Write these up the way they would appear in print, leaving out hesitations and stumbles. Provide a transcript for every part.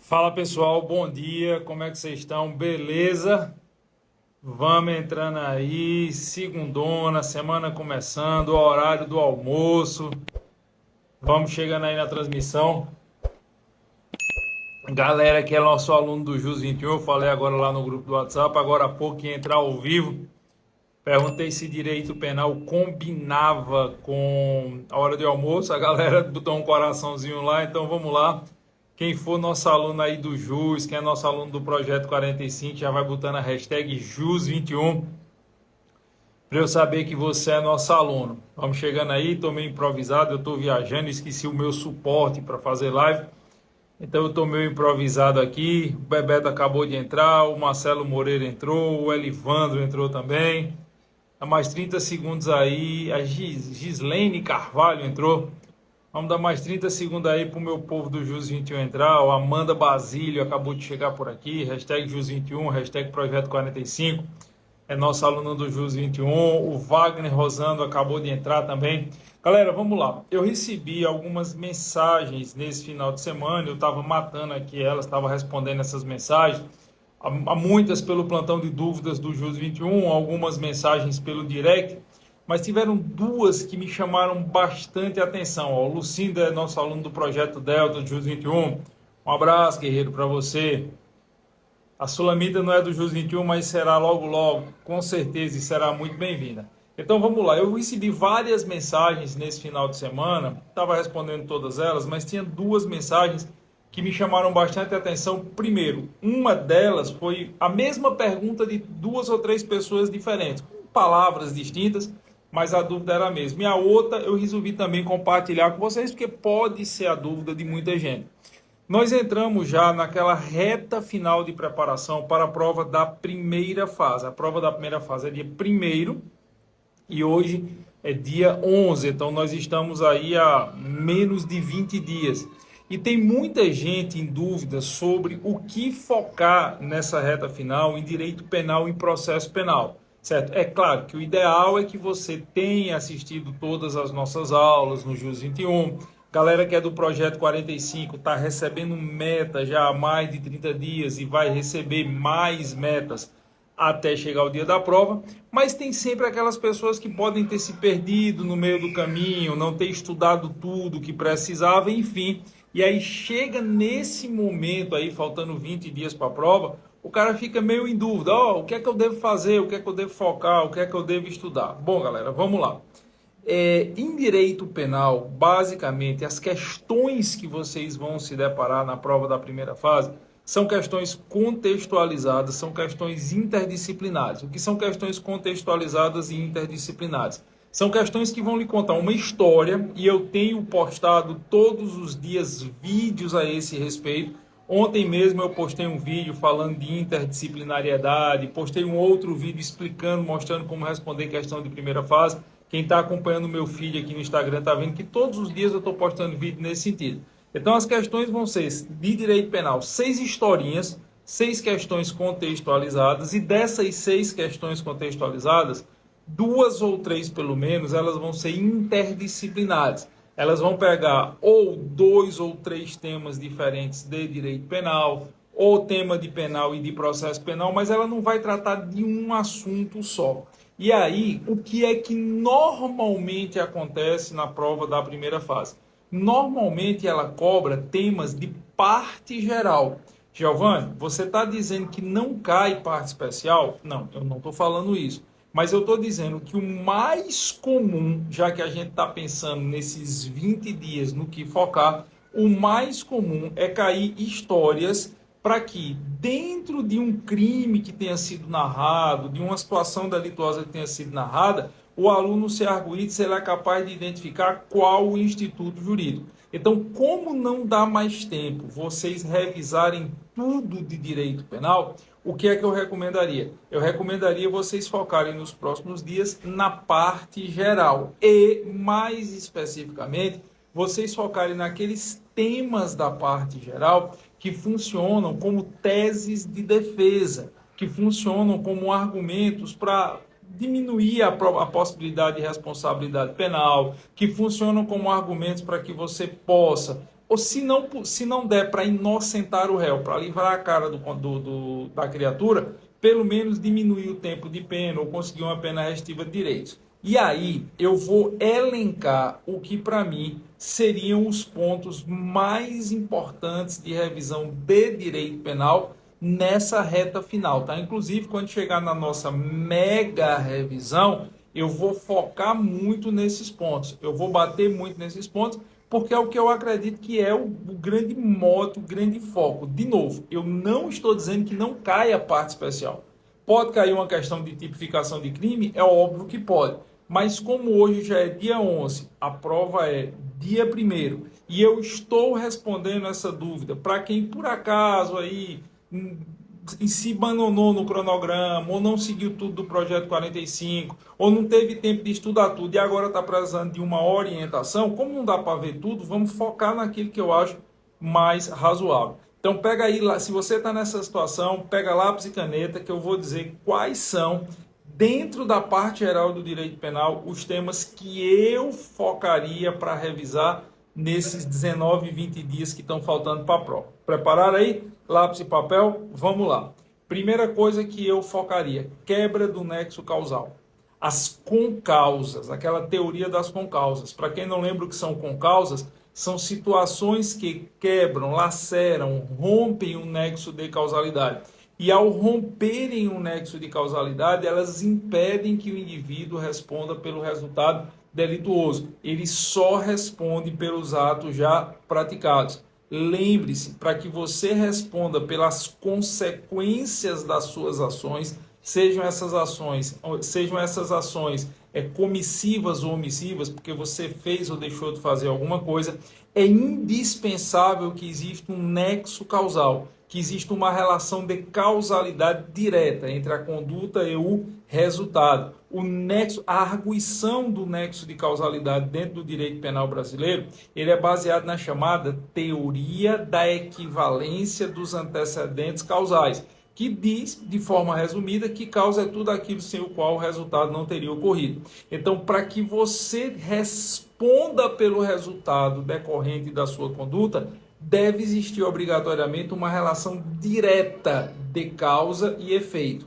Fala pessoal, bom dia, como é que vocês estão? Beleza? Vamos entrando aí, segundona, semana começando, horário do almoço. Vamos chegando aí na transmissão. Galera que é nosso aluno do JUS 21, eu falei agora lá no grupo do WhatsApp, agora há pouco ia entrar ao vivo. Perguntei se direito penal combinava com a hora de almoço. A galera botou um coraçãozinho lá, então vamos lá. Quem for nosso aluno aí do JUS, quem é nosso aluno do Projeto 45, já vai botando a hashtag JUS21 para eu saber que você é nosso aluno. Vamos chegando aí, estou meio improvisado, eu estou viajando, esqueci o meu suporte para fazer live. Então eu estou meio improvisado aqui. O Bebeto acabou de entrar, o Marcelo Moreira entrou, o Elivandro entrou também. Há mais 30 segundos aí, a Gislene Carvalho entrou. Vamos dar mais 30 segundos aí para o meu povo do JUS 21 entrar. O Amanda Basílio acabou de chegar por aqui. Hashtag JUS 21, hashtag Projeto 45. É nosso aluno do JUS 21. O Wagner Rosando acabou de entrar também. Galera, vamos lá. Eu recebi algumas mensagens nesse final de semana. Eu estava matando aqui elas, estava respondendo essas mensagens. Há muitas pelo plantão de dúvidas do JUS 21, algumas mensagens pelo direct. Mas tiveram duas que me chamaram bastante atenção. O Lucinda é nosso aluno do Projeto Delta, do JUS 21. Um abraço, guerreiro, para você. A Sulamita não é do JUS 21, mas será logo, logo, com certeza, e será muito bem-vinda. Então vamos lá, eu recebi várias mensagens nesse final de semana, estava respondendo todas elas, mas tinha duas mensagens que me chamaram bastante atenção. Primeiro, uma delas foi a mesma pergunta de duas ou três pessoas diferentes, com palavras distintas, mas a dúvida era a mesma. E a outra eu resolvi também compartilhar com vocês, porque pode ser a dúvida de muita gente. Nós entramos já naquela reta final de preparação para a prova da primeira fase. A prova da primeira fase é dia 1º e hoje é dia 11, então nós estamos aí a menos de 20 dias. E tem muita gente em dúvida sobre o que focar nessa reta final em direito penal e processo penal. Certo? É claro que o ideal é que você tenha assistido todas as nossas aulas no JUS 21. Galera que é do Projeto 45 está recebendo meta já há mais de 30 dias e vai receber mais metas até chegar o dia da prova. Mas tem sempre aquelas pessoas que podem ter se perdido no meio do caminho, não ter estudado tudo que precisava, enfim. E aí chega nesse momento aí, faltando 20 dias para a prova, o cara fica meio em dúvida. O que é que eu devo fazer? O que é que eu devo focar? O que é que eu devo estudar? Bom, galera, vamos lá. Em direito penal, basicamente, as questões que vocês vão se deparar na prova da primeira fase são questões contextualizadas, são questões interdisciplinares. O que são questões contextualizadas e interdisciplinares? São questões que vão lhe contar uma história, e eu tenho postado todos os dias vídeos a esse respeito. Ontem mesmo eu postei um vídeo falando de interdisciplinariedade, postei um outro vídeo explicando, mostrando como responder questão de primeira fase. Quem está acompanhando o meu feed aqui no Instagram está vendo que todos os dias eu estou postando vídeo nesse sentido. Então as questões vão ser de direito penal, 6 historinhas, 6 questões contextualizadas, e dessas 6 questões contextualizadas, 2 ou 3 pelo menos, elas vão ser interdisciplinares. Elas vão pegar ou 2 ou 3 temas diferentes de direito penal, ou tema de penal e de processo penal, mas ela não vai tratar de um assunto só. E aí, o que é que normalmente acontece na prova da primeira fase? Normalmente ela cobra temas de parte geral. Giovanni, você está dizendo que não cai parte especial? Não, eu não estou falando isso. Mas eu estou dizendo que o mais comum, já que a gente está pensando nesses 20 dias no que focar, o mais comum é cair histórias para que, dentro de um crime que tenha sido narrado, de uma situação delituosa que tenha sido narrada, o aluno se arguide se ele é capaz de identificar qual o instituto jurídico. Então, como não dá mais tempo vocês revisarem tudo de direito penal, o que é que eu recomendaria? Eu recomendaria vocês focarem nos próximos dias na parte geral e, mais especificamente, vocês focarem naqueles temas da parte geral que funcionam como teses de defesa, que funcionam como argumentos para diminuir a possibilidade de responsabilidade penal, que funcionam como argumentos para que você possa ou se não der para inocentar o réu, para livrar a cara da criatura, pelo menos diminuir o tempo de pena ou conseguir uma pena restritiva de direitos. E aí eu vou elencar o que para mim seriam os pontos mais importantes de revisão de direito penal nessa reta final, tá? Inclusive, quando chegar na nossa mega revisão, eu vou focar muito nesses pontos. Eu vou bater muito nesses pontos, porque é o que eu acredito que é o grande mote, o grande foco. De novo, eu não estou dizendo que não caia parte especial. Pode cair uma questão de tipificação de crime? É óbvio que pode. Mas como hoje já é dia 11, a prova é dia 1º, e eu estou respondendo essa dúvida para quem por acaso aí se bananou no cronograma, ou não seguiu tudo do projeto 45, ou não teve tempo de estudar tudo e agora está precisando de uma orientação. Como não dá para ver tudo, vamos focar naquilo que eu acho mais razoável. Então pega aí, se você está nessa situação, pega lápis e caneta que eu vou dizer quais são, dentro da parte geral do direito penal, os temas que eu focaria para revisar nesses 19, 20 dias que estão faltando para a prova. Prepararam aí? Lápis e papel? Vamos lá. Primeira coisa que eu focaria, quebra do nexo causal. As concausas, aquela teoria das concausas. Para quem não lembra o que são concausas, são situações que quebram, laceram, rompem o nexo de causalidade. E ao romperem o nexo de causalidade, elas impedem que o indivíduo responda pelo resultado delituoso. Ele só responde pelos atos já praticados. Lembre-se, para que você responda pelas consequências das suas ações, sejam essas ações comissivas ou omissivas, porque você fez ou deixou de fazer alguma coisa, é indispensável que exista um nexo causal, que exista uma relação de causalidade direta entre a conduta e o resultado. O nexo, a arguição do nexo de causalidade dentro do direito penal brasileiro, ele é baseado na chamada teoria da equivalência dos antecedentes causais, que diz, de forma resumida, que causa é tudo aquilo sem o qual o resultado não teria ocorrido. Então, para que você responda pelo resultado decorrente da sua conduta, deve existir obrigatoriamente uma relação direta de causa e efeito.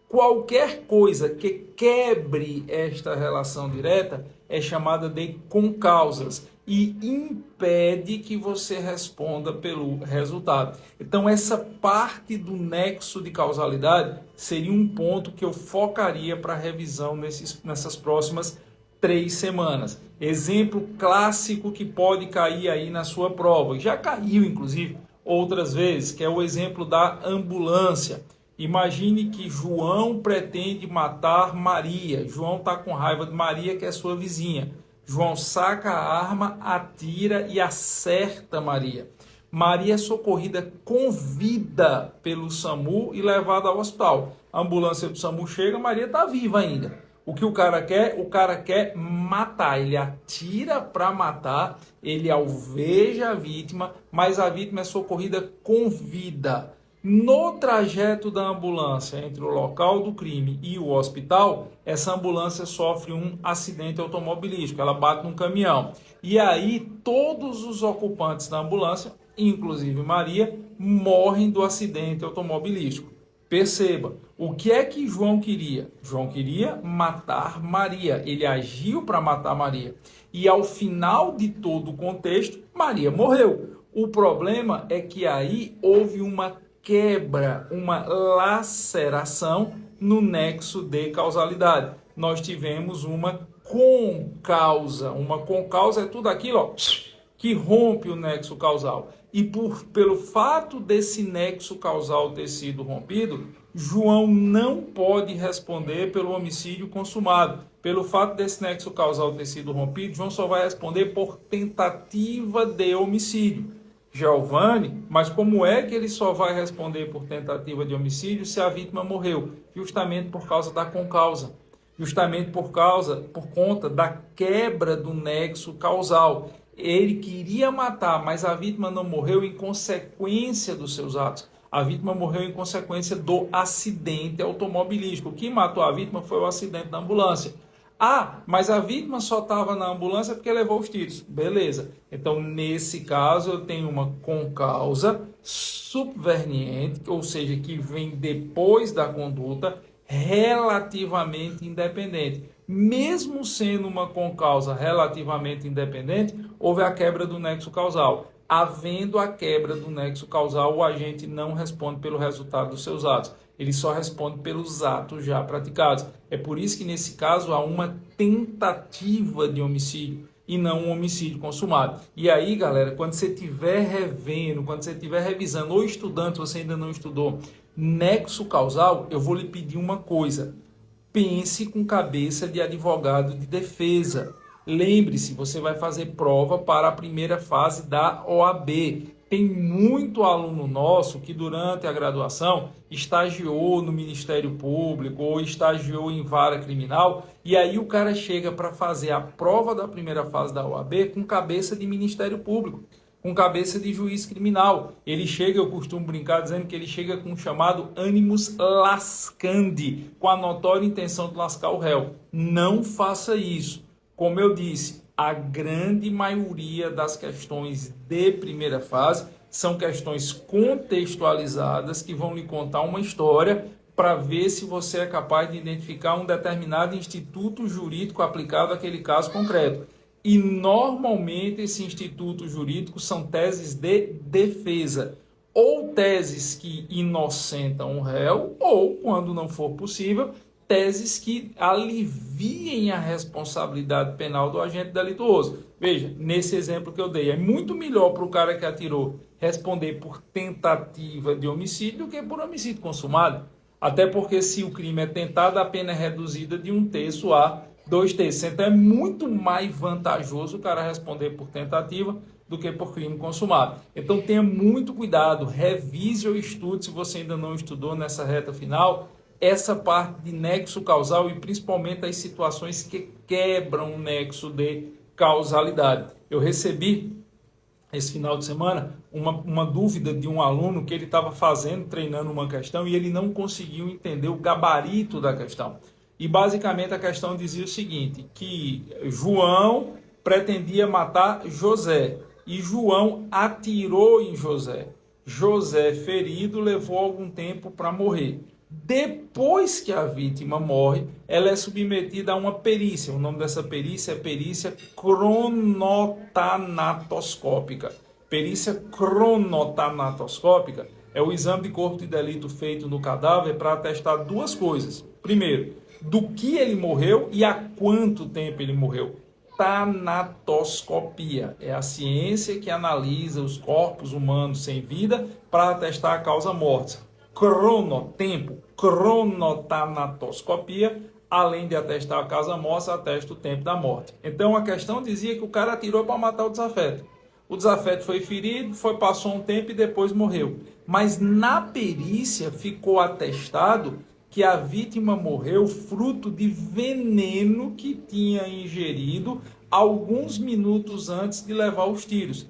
Qualquer coisa que quebre esta relação direta é chamada de concausas e impede que você responda pelo resultado. Então, essa parte do nexo de causalidade seria um ponto que eu focaria para revisão nessas próximas 3 semanas. Exemplo clássico que pode cair aí na sua prova, já caiu inclusive outras vezes, que é o exemplo da ambulância. Imagine que João pretende matar Maria. João está com raiva de Maria, que é sua vizinha. João saca a arma, atira e acerta Maria. Maria é socorrida com vida pelo SAMU e levada ao hospital. A ambulância do SAMU chega, Maria está viva ainda. O que o cara quer? O cara quer matar. Ele atira para matar, ele alveja a vítima, mas a vítima é socorrida com vida. No trajeto da ambulância entre o local do crime e o hospital, essa ambulância sofre um acidente automobilístico, ela bate num caminhão. E aí todos os ocupantes da ambulância, inclusive Maria, morrem do acidente automobilístico. Perceba, o que é que João queria? João queria matar Maria, ele agiu para matar Maria. E ao final de todo o contexto, Maria morreu. O problema é que aí houve uma quebra, uma laceração no nexo de causalidade. Nós tivemos uma concausa. Uma concausa é tudo aquilo que rompe o nexo causal. E pelo fato desse nexo causal ter sido rompido, João não pode responder pelo homicídio consumado. Pelo fato desse nexo causal ter sido rompido, João só vai responder por tentativa de homicídio. Giovanni, mas como é que ele só vai responder por tentativa de homicídio se a vítima morreu? Justamente por causa da concausa. Justamente por conta da quebra do nexo causal. Ele queria matar, mas a vítima não morreu em consequência dos seus atos. A vítima morreu em consequência do acidente automobilístico. O que matou a vítima foi o acidente da ambulância. Ah, mas a vítima só estava na ambulância porque levou os tiros. Beleza. Então, nesse caso, eu tenho uma concausa subveniente, ou seja, que vem depois da conduta, relativamente independente. Mesmo sendo uma concausa relativamente independente, houve a quebra do nexo causal. Havendo a quebra do nexo causal, o agente não responde pelo resultado dos seus atos. Ele só responde pelos atos já praticados. É por isso que, nesse caso, há uma tentativa de homicídio e não um homicídio consumado. E aí, galera, quando você estiver revendo, quando você estiver revisando ou estudando, se você ainda não estudou, nexo causal, eu vou lhe pedir uma coisa. Pense com cabeça de advogado de defesa. Lembre-se, você vai fazer prova para a primeira fase da OAB. Tem muito aluno nosso que durante a graduação estagiou no Ministério Público ou estagiou em vara criminal e aí o cara chega para fazer a prova da primeira fase da OAB com cabeça de Ministério Público, com cabeça de juiz criminal. Ele chega, eu costumo brincar dizendo que ele chega com o chamado animus lascandi, com a notória intenção de lascar o réu. Não faça isso. Como eu disse, a grande maioria das questões de primeira fase são questões contextualizadas que vão lhe contar uma história para ver se você é capaz de identificar um determinado instituto jurídico aplicado àquele caso concreto. E normalmente esse instituto jurídico são teses de defesa, ou teses que inocentam o réu, ou, quando não for possível, teses que aliviem a responsabilidade penal do agente delituoso. Veja, nesse exemplo que eu dei, é muito melhor para o cara que atirou responder por tentativa de homicídio do que por homicídio consumado. Até porque se o crime é tentado, a pena é reduzida de 1/3 a 2/3. Então é muito mais vantajoso o cara responder por tentativa do que por crime consumado. Então tenha muito cuidado, revise ou estude, se você ainda não estudou nessa reta final, essa parte de nexo causal e principalmente as situações que quebram o nexo de causalidade. Eu recebi esse final de semana uma dúvida de um aluno que ele estava treinando uma questão e ele não conseguiu entender o gabarito da questão. E basicamente a questão dizia o seguinte, que João pretendia matar José e João atirou em José. José, ferido, levou algum tempo para morrer. Depois que a vítima morre, ela é submetida a uma perícia. O nome dessa perícia é perícia cronotanatoscópica. Perícia cronotanatoscópica é o exame de corpo de delito feito no cadáver para atestar duas coisas. Primeiro, do que ele morreu e há quanto tempo ele morreu. Tanatoscopia é a ciência que analisa os corpos humanos sem vida para atestar a causa mortis. Tempo, cronotanatoscopia, além de atestar a causa mortis, atesta o tempo da morte. Então a questão dizia que o cara atirou para matar o desafeto. O desafeto foi ferido, passou um tempo e depois morreu. Mas na perícia ficou atestado que a vítima morreu fruto de veneno que tinha ingerido alguns minutos antes de levar os tiros.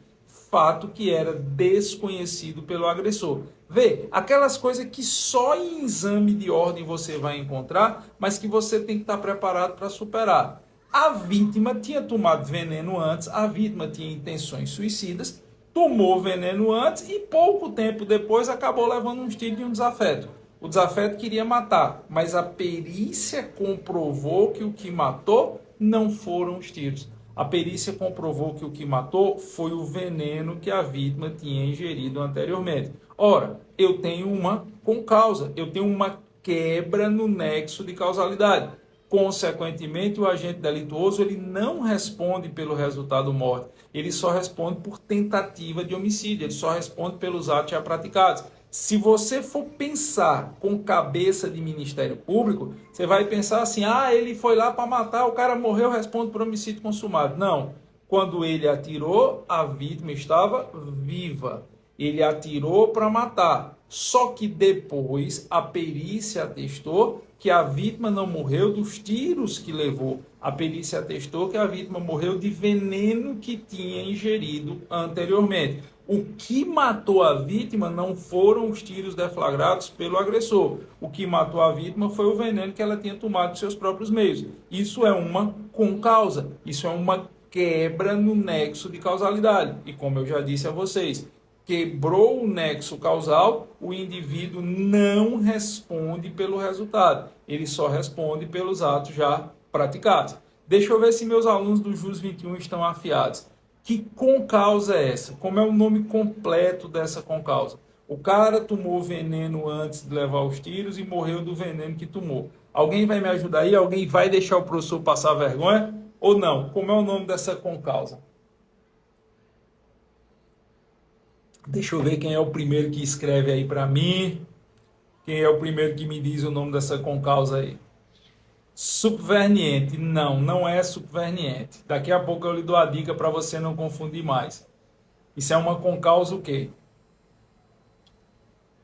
Fato que era desconhecido pelo agressor. Vê, aquelas coisas que só em exame de ordem você vai encontrar, mas que você tem que estar preparado para superar. A vítima tinha tomado veneno antes, a vítima tinha intenções suicidas, tomou veneno antes e pouco tempo depois acabou levando uns tiros de um desafeto. O desafeto queria matar, mas a perícia comprovou que o que matou não foram os tiros. A perícia comprovou que o que matou foi o veneno que a vítima tinha ingerido anteriormente. Ora, eu tenho uma concausa, eu tenho uma quebra no nexo de causalidade. Consequentemente, o agente delituoso ele não responde pelo resultado morte, ele só responde por tentativa de homicídio, ele só responde pelos atos já praticados. Se você for pensar com cabeça de Ministério Público, você vai pensar assim, ele foi lá para matar, o cara morreu, responde por homicídio consumado. Não, quando ele atirou, a vítima estava viva. Ele atirou para matar, só que depois a perícia atestou que a vítima não morreu dos tiros que levou. A perícia atestou que a vítima morreu de veneno que tinha ingerido anteriormente. O que matou a vítima não foram os tiros deflagrados pelo agressor. O que matou a vítima foi o veneno que ela tinha tomado de seus próprios meios. Isso é uma concausa. Isso é uma quebra no nexo de causalidade. E como eu já disse a vocês, quebrou o nexo causal, o indivíduo não responde pelo resultado. Ele só responde pelos atos já praticados. Deixa eu ver se meus alunos do JUS 21 estão afiados. Que concausa é essa? Como é o nome completo dessa concausa? O cara tomou veneno antes de levar os tiros e morreu do veneno que tomou. Alguém vai me ajudar aí? Alguém vai deixar o professor passar vergonha? Ou não? Como é o nome dessa concausa? Deixa eu ver quem é o primeiro que escreve aí para mim. Quem é o primeiro que me diz o nome dessa concausa aí? Subverniente. Não, não é subverniente. Daqui a pouco eu lhe dou a dica para você não confundir mais. Isso é uma concausa o quê?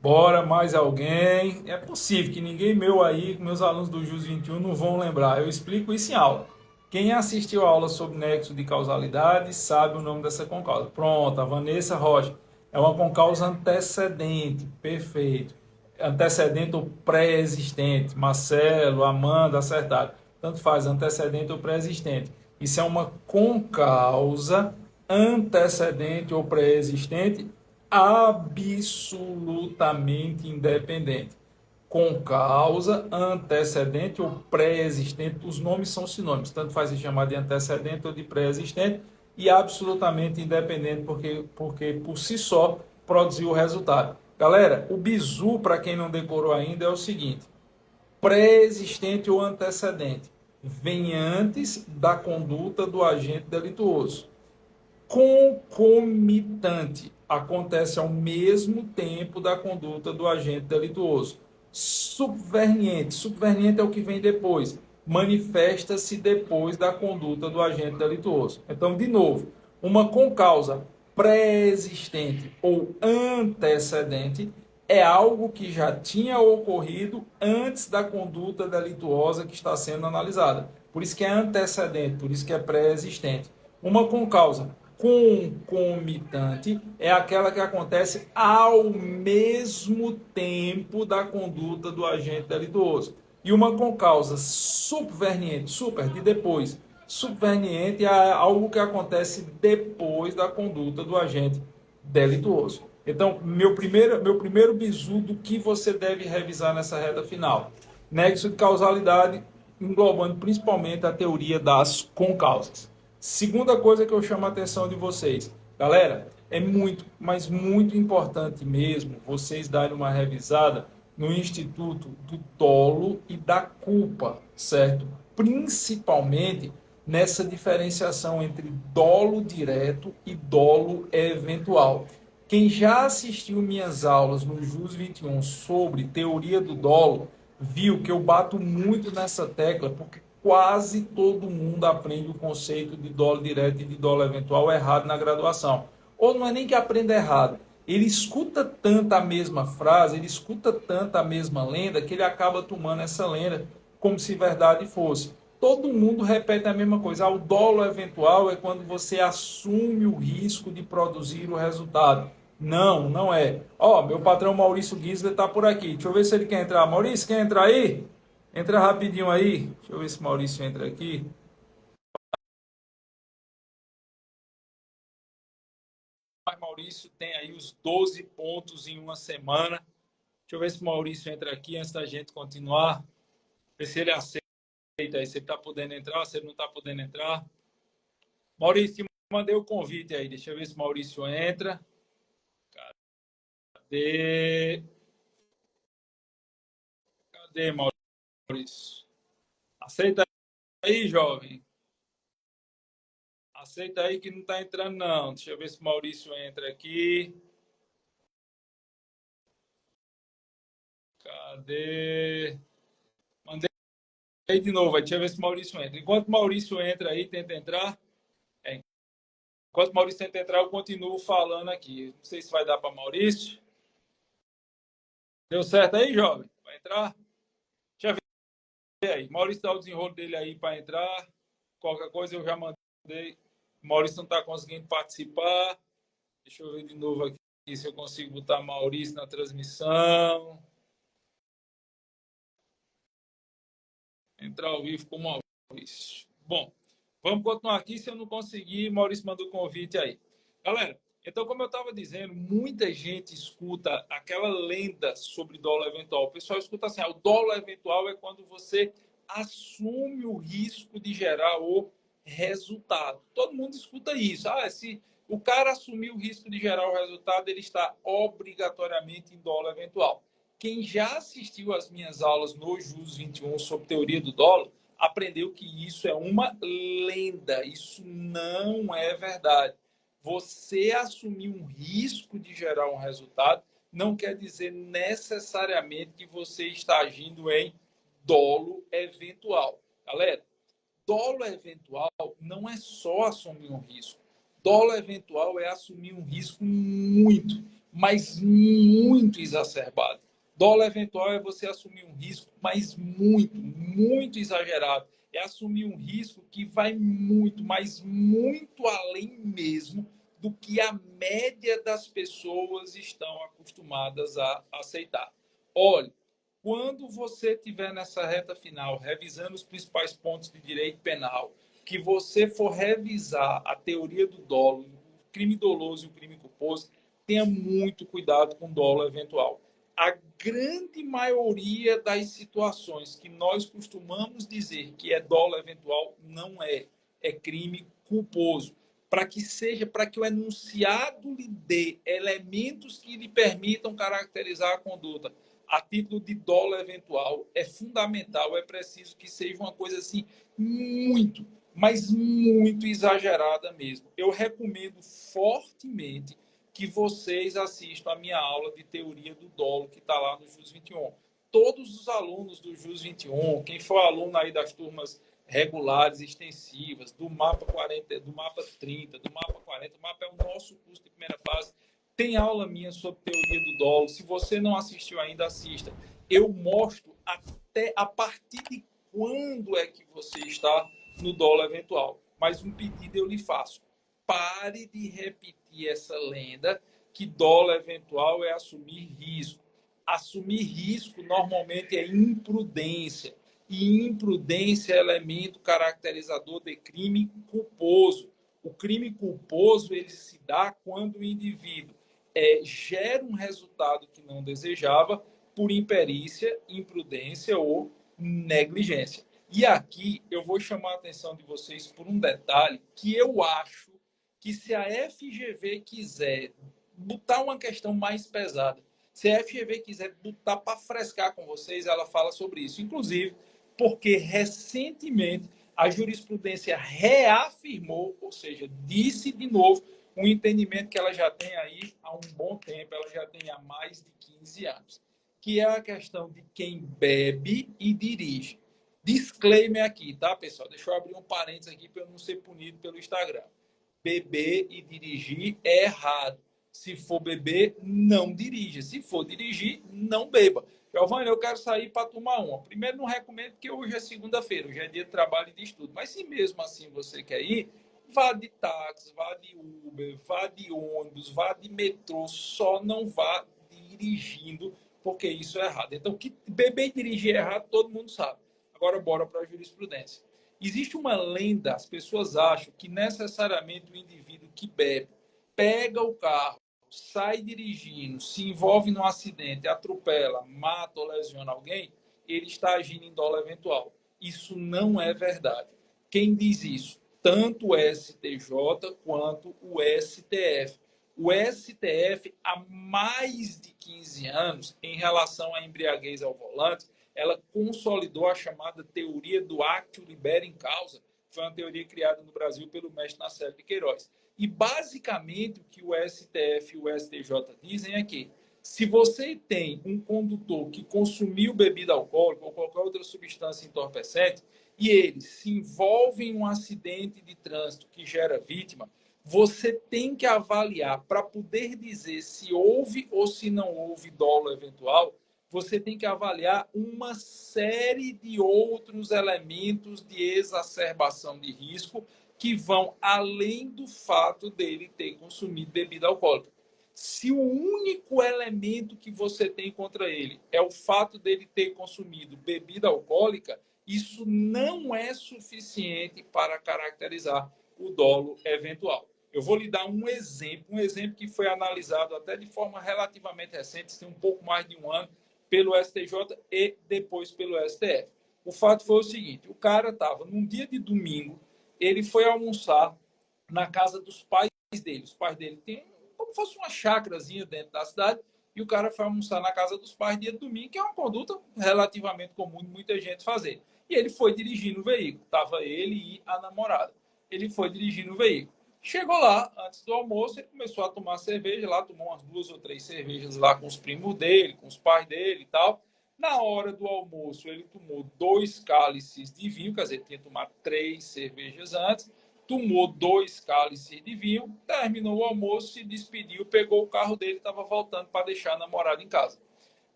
Bora, mais alguém? É possível que ninguém meu aí, meus alunos do JUS 21 não vão lembrar. Eu explico isso em aula. Quem assistiu a aula sobre nexo de causalidade sabe o nome dessa concausa. Pronto, a Vanessa Rocha. É uma concausa antecedente. Perfeito. Antecedente ou pré-existente. Marcelo, Amanda, acertado. Tanto faz, antecedente ou pré-existente. Isso é uma concausa antecedente ou pré-existente absolutamente independente. Com causa, antecedente ou pré-existente, os nomes são sinônimos, tanto faz se chamar de antecedente ou de pré-existente, e absolutamente independente, porque por si só produziu o resultado. Galera, o bizu, para quem não decorou ainda, é o seguinte: pré-existente ou antecedente vem antes da conduta do agente delituoso. Concomitante acontece ao mesmo tempo da conduta do agente delituoso. Subverniente é o que vem depois, manifesta-se depois da conduta do agente delituoso. Então, de novo, uma concausa pré-existente ou antecedente é algo que já tinha ocorrido antes da conduta delituosa que está sendo analisada. Por isso que é antecedente, por isso que é pré-existente. Uma concausa concomitante é aquela que acontece ao mesmo tempo da conduta do agente delituoso. E uma concausa subverniente, super, de depois. Subverniente é algo que acontece depois da conduta do agente delituoso. Então, meu primeiro bizu do que você deve revisar nessa reta final. Nexo de causalidade, englobando principalmente a teoria das concausas. Segunda coisa que eu chamo a atenção de vocês. Galera, é muito, mas muito importante mesmo vocês darem uma revisada no Instituto do Dolo e da Culpa, certo? Principalmente nessa diferenciação entre dolo direto e dolo eventual. Quem já assistiu minhas aulas no JUS 21 sobre teoria do dolo, viu que eu bato muito nessa tecla, porque quase todo mundo aprende o conceito de dolo direto e de dolo eventual errado na graduação. Ou não é nem que aprenda errado, ele escuta tanto a mesma frase, ele escuta tanto a mesma lenda, que ele acaba tomando essa lenda como se verdade fosse. Todo mundo repete a mesma coisa. O dolo eventual é quando você assume o risco de produzir o resultado. Não, não é. Ó, meu patrão Maurício Gisler está por aqui. Deixa eu ver se ele quer entrar. Maurício, quer entrar aí? Entra rapidinho aí. Deixa eu ver se Maurício entra aqui. Mas Maurício tem aí os 12 pontos em uma semana. Deixa eu ver se Maurício entra aqui antes da gente continuar. Ver se ele aceita aí. Se ele está podendo entrar, se ele não está podendo entrar. Maurício, mandei o convite aí. Deixa eu ver se Maurício entra. Cadê? Cadê Maurício? Aceita aí, jovem. Aceita aí que não está entrando, não. Deixa eu ver se Maurício entra aqui. Cadê? Mandei de novo. Deixa eu ver se Maurício entra. Enquanto Maurício entra aí, tenta entrar. Enquanto Maurício tenta entrar, eu continuo falando aqui. Não sei se vai dar para Maurício. Deu certo aí, jovem? Vai entrar? Deixa eu ver aí. Maurício dá o desenrolo dele aí para entrar. Qualquer coisa eu já mandei. Maurício não está conseguindo participar. Deixa eu ver de novo aqui se eu consigo botar Maurício na transmissão. Entrar ao vivo com Maurício. Bom, vamos continuar aqui. Se eu não conseguir, Maurício manda o convite aí. Galera, então, como eu estava dizendo, muita gente escuta aquela lenda sobre dólar eventual. O pessoal escuta assim: o dólar eventual é quando você assume o risco de gerar o resultado. Todo mundo escuta isso. Se o cara assumir o risco de gerar o resultado, ele está obrigatoriamente em dólar eventual. Quem já assistiu às minhas aulas no JUS 21 sobre teoria do dólar, aprendeu que isso é uma lenda, isso não é verdade. Você assumir um risco de gerar um resultado não quer dizer necessariamente que você está agindo em dolo eventual. Galera, dolo eventual não é só assumir um risco. Dolo eventual é assumir um risco muito, mas muito exacerbado. Dolo eventual é você assumir um risco, mas muito, muito exagerado. É assumir um risco que vai muito, mas muito além mesmo do que a média das pessoas estão acostumadas a aceitar. Olha, quando você estiver nessa reta final, revisando os principais pontos de direito penal, que você for revisar a teoria do dolo, o crime doloso e o crime culposo, tenha muito cuidado com o dolo eventual. A grande maioria das situações que nós costumamos dizer que é dolo eventual não é. É crime culposo. Para que o enunciado lhe dê elementos que lhe permitam caracterizar a conduta a título de dolo eventual, é fundamental, é preciso que seja uma coisa assim muito, mas muito exagerada mesmo. Eu recomendo fortemente que vocês assistam a minha aula de teoria do dolo, que está lá no JUS 21. Todos os alunos do JUS 21, quem for aluno aí das turmas regulares, extensivas, do mapa 40, do mapa 30, do mapa 40, o mapa é o nosso curso de primeira fase, tem aula minha sobre teoria do dolo. Se você não assistiu ainda, assista. Eu mostro até a partir de quando é que você está no dolo eventual. Mas um pedido eu lhe faço. Pare de repetir essa lenda que dolo eventual é assumir risco. Assumir risco normalmente é imprudência. E imprudência é elemento caracterizador de crime culposo. O crime culposo ele se dá quando o indivíduo gera um resultado que não desejava por imperícia, imprudência ou negligência. E aqui eu vou chamar a atenção de vocês por um detalhe que eu acho que se a FGV quiser botar uma questão mais pesada, se a FGV quiser botar para frescar com vocês, ela fala sobre isso. Inclusive, porque recentemente a jurisprudência reafirmou, ou seja, disse de novo, um entendimento que ela já tem aí há um bom tempo, ela já tem há mais de 15 anos, que é a questão de quem bebe e dirige. Disclaimer aqui, tá, pessoal? Deixa eu abrir um parênteses aqui para eu não ser punido pelo Instagram. Beber e dirigir é errado. Se for beber, não dirija. Se for dirigir, não beba. Giovanni, eu quero sair para tomar uma. Primeiro, não recomendo, porque hoje é segunda-feira, hoje é dia de trabalho e de estudo. Mas se mesmo assim você quer ir, vá de táxi, vá de Uber, vá de ônibus, vá de metrô, só não vá dirigindo, porque isso é errado. Então, que beber e dirigir é errado, todo mundo sabe. Agora, bora para a jurisprudência. Existe uma lenda, as pessoas acham que necessariamente o indivíduo que bebe, pega o carro, sai dirigindo, se envolve num acidente, atropela, mata ou lesiona alguém, ele está agindo em dolo eventual. Isso não é verdade. Quem diz isso? Tanto o STJ quanto o STF. O STF, há mais de 15 anos, em relação à embriaguez ao volante, ela consolidou a chamada teoria do actio libera in causa. Foi uma teoria criada no Brasil pelo mestre Nacélio de Queiroz. E, basicamente, o que o STF e o STJ dizem é que se você tem um condutor que consumiu bebida alcoólica ou qualquer outra substância entorpecente e ele se envolve em um acidente de trânsito que gera vítima, você tem que avaliar para poder dizer se houve ou se não houve dolo eventual, você tem que avaliar uma série de outros elementos de exacerbação de risco que vão além do fato dele ter consumido bebida alcoólica. Se o único elemento que você tem contra ele é o fato dele ter consumido bebida alcoólica, isso não é suficiente para caracterizar o dolo eventual. Eu vou lhe dar um exemplo que foi analisado até de forma relativamente recente, tem um pouco mais de um ano, pelo STJ e depois pelo STF. O fato foi o seguinte: o cara estava num dia de domingo, ele foi almoçar na casa dos pais dele. Os pais dele têm como fosse uma chácarazinha dentro da cidade, e o cara foi almoçar na casa dos pais dia de domingo, que é uma conduta relativamente comum de muita gente fazer. E ele foi dirigindo o veículo. Estava ele e a namorada. Ele foi dirigindo o veículo. Chegou lá, antes do almoço, ele começou a tomar cerveja lá, tomou umas 2 ou 3 cervejas lá com os primos dele, com os pais dele e tal. Na hora do almoço, ele tomou 2 cálices de vinho, quer dizer, tinha tomado 3 cervejas antes, tomou 2 cálices de vinho, terminou o almoço, se despediu, pegou o carro dele e estava voltando para deixar a namorada em casa.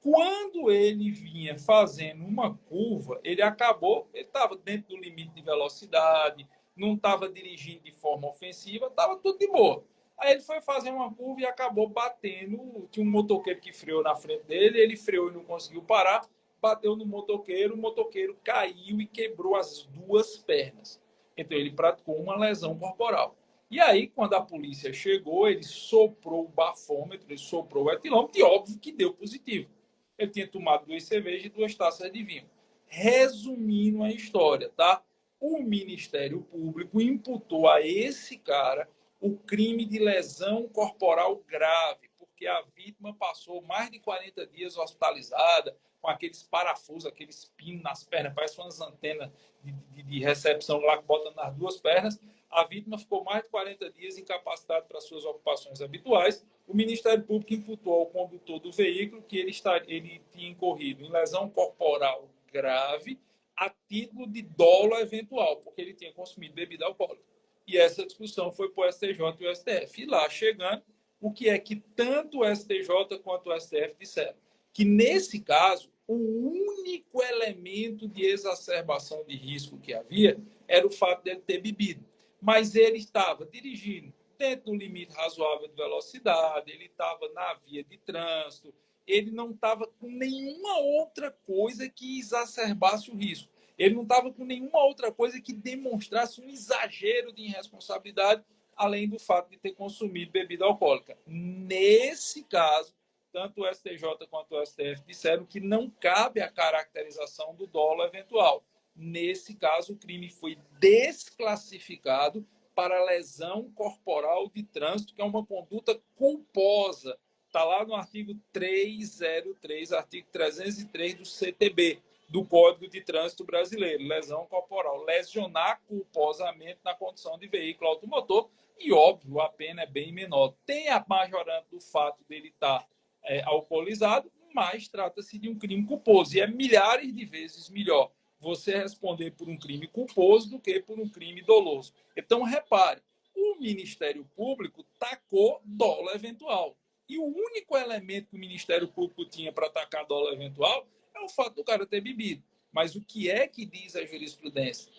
Quando ele vinha fazendo uma curva, ele estava dentro do limite de velocidade, não estava dirigindo de forma ofensiva, estava tudo de boa. Aí ele foi fazer uma curva e acabou batendo. Tinha um motoqueiro que freou na frente dele, ele freou e não conseguiu parar, bateu no motoqueiro, o motoqueiro caiu e quebrou as 2 pernas. Então ele praticou uma lesão corporal. E aí, quando a polícia chegou, ele soprou o bafômetro, ele soprou o etilômetro, e óbvio que deu positivo. Ele tinha tomado 2 cervejas e 2 taças de vinho. Resumindo a história, tá? O Ministério Público imputou a esse cara o crime de lesão corporal grave, porque a vítima passou mais de 40 dias hospitalizada, com aqueles parafusos, aqueles pinos nas pernas, parece umas antenas de recepção lá que bota nas 2 pernas. A vítima ficou mais de 40 dias incapacitada para suas ocupações habituais. O Ministério Público imputou ao condutor do veículo que ele tinha incorrido em lesão corporal grave a título de dolo eventual, porque ele tinha consumido bebida alcoólica. E essa discussão foi para o STJ e o STF. E lá chegando, o que é que tanto o STJ quanto o STF disseram? Que nesse caso, o único elemento de exacerbação de risco que havia era o fato dele ter bebido. Mas ele estava dirigindo dentro do limite razoável de velocidade, ele estava na via de trânsito, ele não estava com nenhuma outra coisa que exacerbasse o risco. Ele não estava com nenhuma outra coisa que demonstrasse um exagero de irresponsabilidade, além do fato de ter consumido bebida alcoólica. Nesse caso, tanto o STJ quanto o STF disseram que não cabe a caracterização do dolo eventual. Nesse caso, o crime foi desclassificado para lesão corporal de trânsito, que é uma conduta culposa. Está lá no artigo 303, artigo 303 do CTB, do Código de Trânsito Brasileiro, lesão corporal, lesionar culposamente na condição de veículo automotor, e óbvio, a pena é bem menor. Tem a majorante do fato dele estar alcoolizado, mas trata-se de um crime culposo, e é milhares de vezes melhor você responder por um crime culposo do que por um crime doloso. Então, repare, o Ministério Público tacou dolo eventual. E o único elemento que o Ministério Público tinha para atacar dolo eventual é o fato do cara ter bebido. Mas o que é que diz a jurisprudência?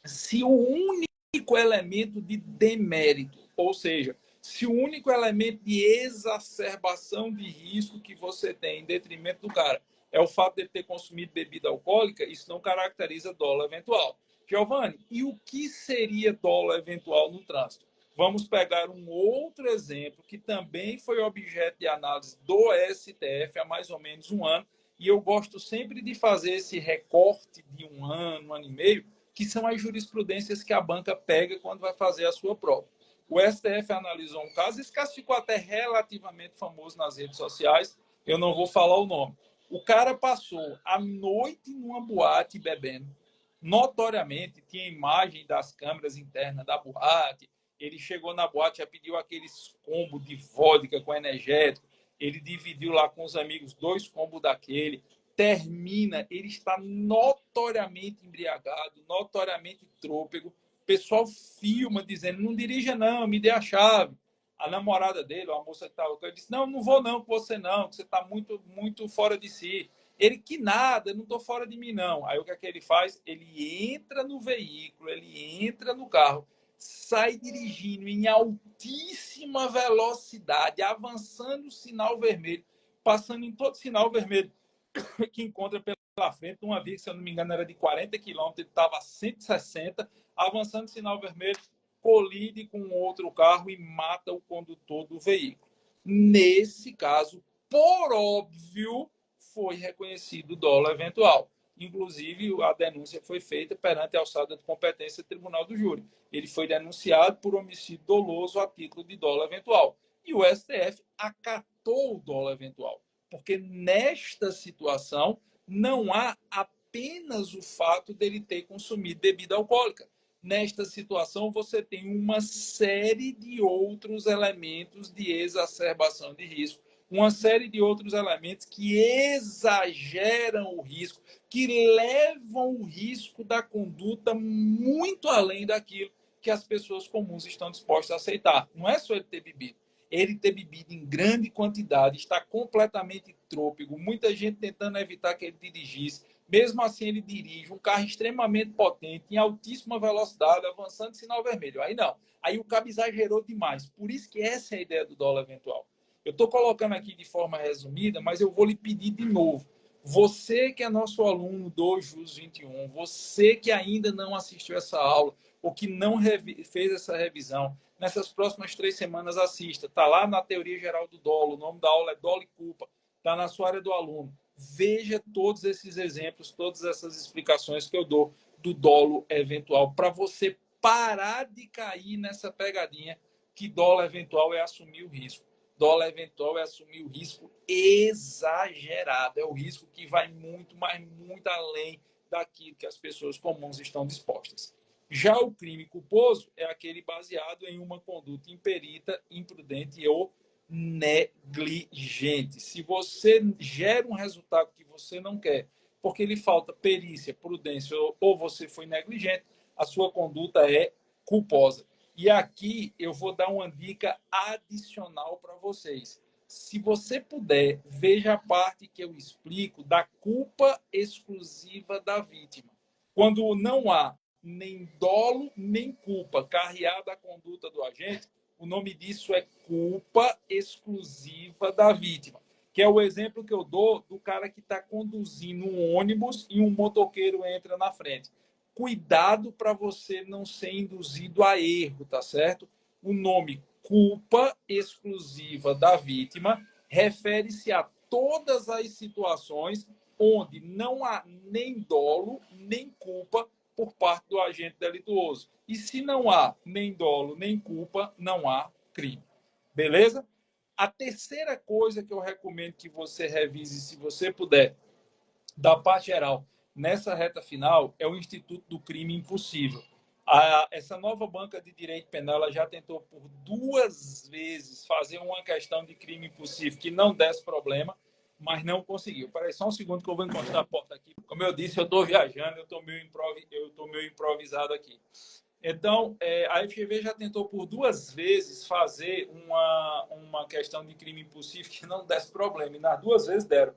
Se o único elemento de demérito, ou seja, se o único elemento de exacerbação de risco que você tem em detrimento do cara é o fato de ele ter consumido bebida alcoólica, isso não caracteriza dolo eventual. Giovanni, e o que seria dolo eventual no trânsito? Vamos pegar um outro exemplo que também foi objeto de análise do STF há mais ou menos um ano, e eu gosto sempre de fazer esse recorte de um ano e meio, que são as jurisprudências que a banca pega quando vai fazer a sua prova. O STF analisou um caso, esse caso ficou até relativamente famoso nas redes sociais, eu não vou falar o nome. O cara passou a noite numa boate bebendo, notoriamente tinha imagem das câmeras internas da boate, ele chegou na boate, já pediu aqueles combos de vodka com energético, ele dividiu lá com os amigos 2 combos daquele, termina, ele está notoriamente embriagado, notoriamente trôpego. O pessoal filma dizendo, não dirija não, me dê a chave. A namorada dele, a moça que estava com ele, disse, não, não vou não com você não, que você está muito, muito fora de si. Ele, que nada, não estou fora de mim não. Aí o que é que ele faz? Ele entra no veículo, ele entra no carro, sai dirigindo em altíssima velocidade, avançando o sinal vermelho, passando em todo sinal vermelho que encontra pela frente, uma via que, se eu não me engano, era de 40 quilômetros, ele estava a 160, avançando o sinal vermelho, colide com outro carro e mata o condutor do veículo. Nesse caso, por óbvio, foi reconhecido o dolo eventual. Inclusive, a denúncia foi feita perante a alçada de competência do Tribunal do Júri. Ele foi denunciado por homicídio doloso a título de dolo eventual. E o STF acatou o dolo eventual. Porque nesta situação não há apenas o fato dele ter consumido bebida alcoólica. Nesta situação, você tem uma série de outros elementos de exacerbação de risco, uma série de outros elementos que exageram o risco, que levam o risco da conduta muito além daquilo que as pessoas comuns estão dispostas a aceitar. Não é só ele ter bebido. Ele ter bebido em grande quantidade, está completamente trôpego, muita gente tentando evitar que ele dirigisse. Mesmo assim, ele dirige um carro extremamente potente, em altíssima velocidade, avançando em sinal vermelho. Aí não. Aí o cabo exagerou demais. Por isso que essa é a ideia do dolo eventual. Eu estou colocando aqui de forma resumida, mas eu vou lhe pedir de novo. Você que é nosso aluno do JUS 21, você que ainda não assistiu essa aula, ou que não fez essa revisão, nessas próximas 3 semanas assista. Está lá na Teoria Geral do Dolo, o nome da aula é Dolo e Culpa. Está na sua área do aluno. Veja todos esses exemplos, todas essas explicações que eu dou do dolo eventual, para você parar de cair nessa pegadinha que dolo eventual é assumir o risco. Dolo eventual é assumir o risco exagerado. É o risco que vai muito, mas muito além daquilo que as pessoas comuns estão dispostas. Já o crime culposo é aquele baseado em uma conduta imperita, imprudente ou negligente. Se você gera um resultado que você não quer, porque lhe falta perícia, prudência ou você foi negligente, a sua conduta é culposa. E aqui eu vou dar uma dica adicional para vocês. Se você puder, veja a parte que eu explico da culpa exclusiva da vítima. Quando não há nem dolo, nem culpa carreada a conduta do agente, o nome disso é culpa exclusiva da vítima. Que é o exemplo que eu dou do cara que está conduzindo um ônibus e um motoqueiro entra na frente. Cuidado para você não ser induzido a erro, tá certo? O nome culpa exclusiva da vítima refere-se a todas as situações onde não há nem dolo, nem culpa por parte do agente delituoso. E se não há nem dolo, nem culpa, não há crime. Beleza? A terceira coisa que eu recomendo que você revise, se você puder, da parte geral, nessa reta final, é o Instituto do Crime Impossível. Essa nova banca de direito penal ela já tentou por 2 vezes fazer uma questão de crime impossível que não desse problema, mas não conseguiu. Peraí, só um segundo que eu vou encostar a porta aqui. Como eu disse, eu estou viajando, eu estou meio improvisado aqui. Então, a FGV já tentou por 2 vezes fazer uma questão de crime impossível que não desse problema, e nas 2 vezes deram.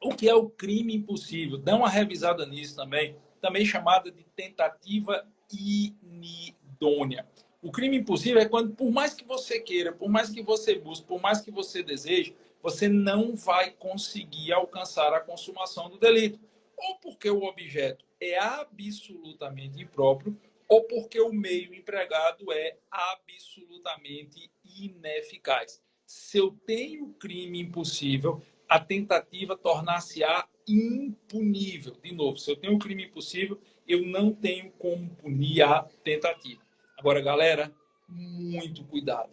O que é o crime impossível? Dá uma revisada nisso também chamada de tentativa inidônea. O crime impossível é quando, por mais que você queira, por mais que você busque, por mais que você deseje, você não vai conseguir alcançar a consumação do delito. Ou porque o objeto é absolutamente impróprio, ou porque o meio empregado é absolutamente ineficaz. Se eu tenho crime impossível, a tentativa tornar-se-á impunível. De novo, se eu tenho um crime impossível, eu não tenho como punir a tentativa. Agora, galera, muito cuidado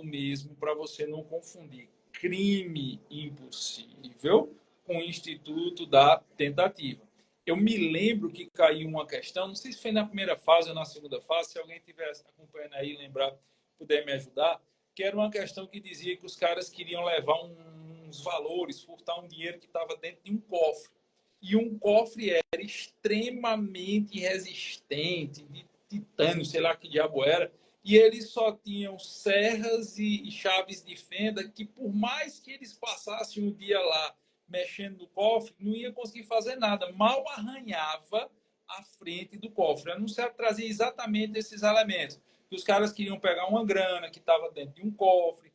mesmo para você não confundir crime impossível com o instituto da tentativa. Eu me lembro que caiu uma questão, não sei se foi na primeira fase ou na segunda fase, se alguém estiver acompanhando aí, lembrar, puder me ajudar, que era uma questão que dizia que os caras queriam levar uns valores, furtar um dinheiro que estava dentro de um cofre. E um cofre era extremamente resistente, de titânio, sei lá que diabo era, e eles só tinham serras e chaves de fenda que, por mais que eles passassem um dia lá mexendo no cofre, não ia conseguir fazer nada. Mal arranhava à frente do cofre. O enunciado trazia exatamente esses elementos. Que os caras queriam pegar uma grana que estava dentro de um cofre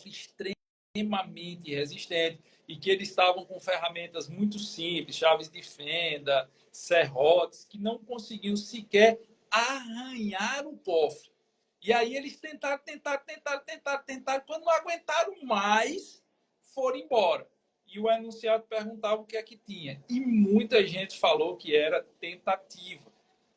extremamente resistente, e que eles estavam com ferramentas muito simples, chaves de fenda, serrotes, que não conseguiam sequer arranhar o cofre. E aí eles tentaram, quando não aguentaram mais, foram embora. E o enunciado perguntava o que é que tinha. E muita gente falou que era tentativa,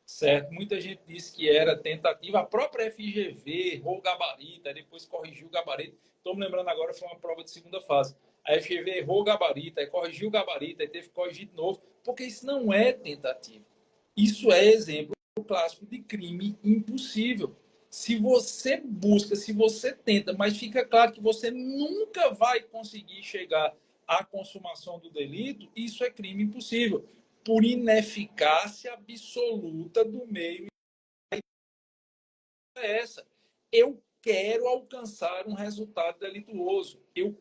certo? Muita gente disse que era tentativa. A própria FGV errou o gabarito, depois corrigiu o gabarito. Estou me lembrando agora, foi uma prova de segunda fase. A FGV errou o gabarito, aí corrigiu o gabarito, aí teve que corrigir de novo, porque isso não é tentativa. Isso é exemplo clássico de crime impossível. Se você busca, se você tenta, mas fica claro que você nunca vai conseguir chegar à consumação do delito, isso é crime impossível, por ineficácia absoluta do meio. É essa. Eu quero alcançar um resultado delituoso. Eu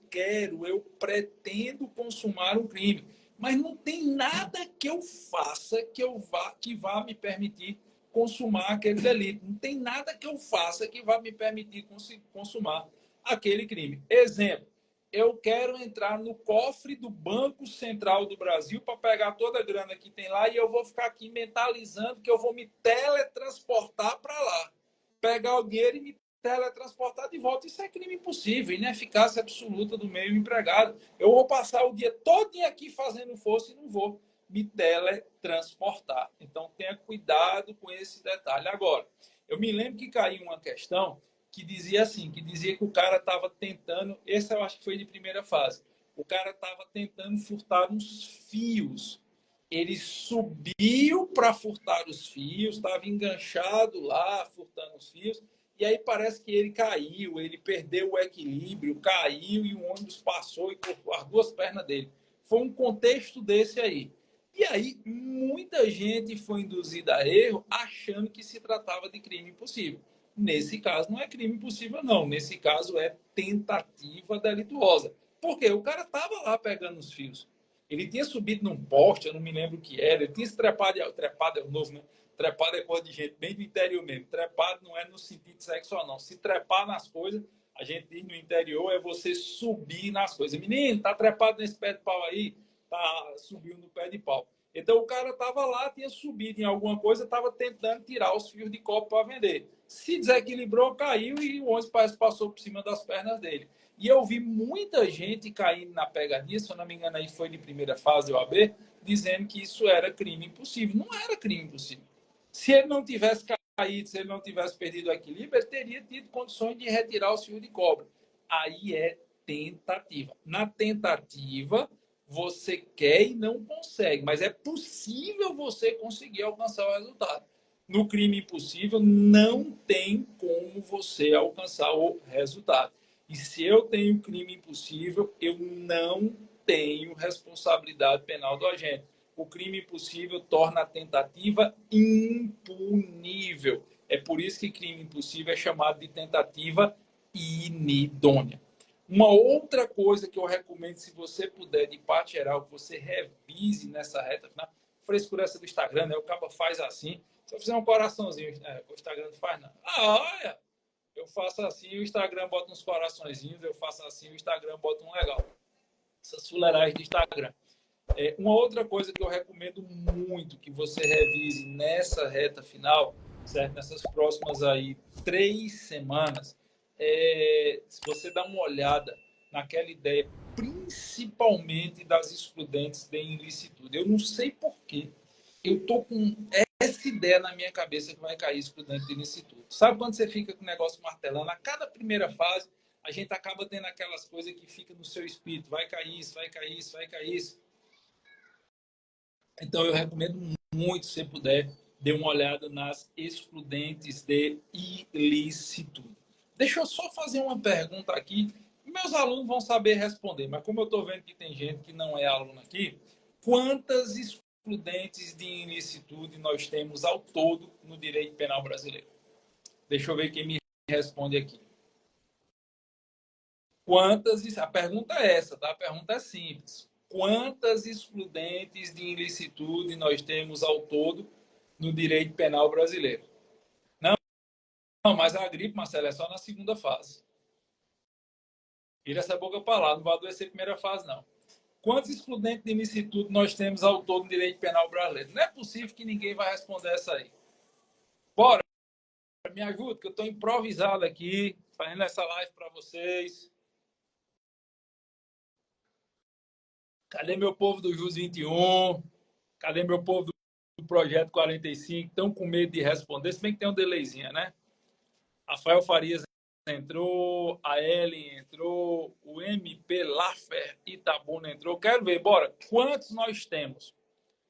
pretendo consumar um crime. Mas não tem nada que eu faça que vá me permitir consumar aquele delito. Não tem nada que eu faça que vá me permitir consumar aquele crime. Exemplo, eu quero entrar no cofre do Banco Central do Brasil para pegar toda a grana que tem lá, e eu vou ficar aqui mentalizando que eu vou me teletransportar para lá, pegar o dinheiro e me teletransportar de volta. Isso é crime impossível, ineficácia absoluta do meio empregado. Eu vou passar o dia todo aqui fazendo força e não vou me teletransportar. Então tenha cuidado com esse detalhe. Agora, eu me lembro que caiu uma questão que dizia assim, que dizia que o cara estava tentando, esse eu acho que foi de primeira fase, o cara estava tentando furtar uns fios. Ele subiu para furtar os fios, estava enganchado lá, furtando os fios, e aí parece que ele caiu, ele perdeu o equilíbrio, caiu e o ônibus passou e cortou as duas pernas dele. Foi um contexto desse aí. E aí muita gente foi induzida a erro achando que se tratava de crime impossível. Nesse caso não é crime impossível, não. Nesse caso é tentativa delituosa. Porque o cara estava lá pegando os fios. Ele tinha subido num poste, eu não me lembro o que era. Ele tinha se trepado, trepado é o novo, né? Trepado é coisa de gente bem do interior mesmo. Trepado não é no sentido sexual, não. Se trepar nas coisas, a gente diz no interior, é você subir nas coisas. Menino, tá trepado nesse pé de pau aí? Tá, subiu no pé de pau. Então o cara estava lá, tinha subido em alguma coisa, estava tentando tirar os fios de copo para vender. Se desequilibrou, caiu e o ônibus parece que passou por cima das pernas dele. E eu vi muita gente caindo na pegadinha, se eu não me engano, aí foi de primeira fase OAB, dizendo que isso era crime impossível. Não era crime impossível. Se ele não tivesse caído, se ele não tivesse perdido o equilíbrio, ele teria tido condições de retirar os fios de cobre. Aí é tentativa. Na tentativa, você quer e não consegue, mas é possível você conseguir alcançar o resultado. No crime impossível, não tem como você alcançar o resultado. E se eu tenho crime impossível, eu não tenho responsabilidade penal do agente. O crime impossível torna a tentativa impunível. É por isso que crime impossível é chamado de tentativa inidônea. Uma outra coisa que eu recomendo, se você puder, de parte geral, que você revise nessa reta final, frescura essa do Instagram, né? O cabo faz assim. Se eu fizer um coraçãozinho, o Instagram não faz nada. Ah, olha! Eu faço assim, o Instagram bota uns coraçõezinhos, eu faço assim, o Instagram bota um legal. Essas fuleiragens do Instagram. Uma outra coisa que eu recomendo muito que você revise nessa reta final, certo? Nessas próximas aí 3 semanas, se você dá uma olhada naquela ideia, principalmente das excludentes de ilicitude. Eu não sei porquê. Eu estou com essa ideia na minha cabeça que vai cair excludente de ilicitude. Sabe quando você fica com o negócio martelando? A cada primeira fase, a gente acaba tendo aquelas coisas que ficam no seu espírito. Vai cair isso, vai cair isso, vai cair isso. Então, eu recomendo muito, se puder, dê uma olhada nas excludentes de ilicitude. Deixa eu só fazer uma pergunta aqui. Meus alunos vão saber responder, mas como eu estou vendo que tem gente que não é aluno aqui, quantas excludentes de ilicitude nós temos ao todo no direito penal brasileiro? Deixa eu ver quem me responde aqui. Quantas? A pergunta é essa, tá? A pergunta é simples. quantas excludentes de ilicitude nós temos ao todo no direito penal brasileiro. Não, mas a gripe, Marcelo, é só na segunda fase. Tira essa boca para lá, não vai adoecer a primeira fase, não. Quantos excludentes de ilicitude nós temos ao todo no direito penal brasileiro? Não é possível que ninguém vai responder essa aí. Bora, me ajuda, que eu estou improvisado aqui, fazendo essa live para vocês. Cadê meu povo do JUS 21? Cadê meu povo do Projeto 45? Estão com medo de responder, se bem que tem um delayzinho, né? Rafael Farias entrou, a Ellen entrou, o MP Laffer Itabuna entrou. Quero ver, bora. Quantos nós temos?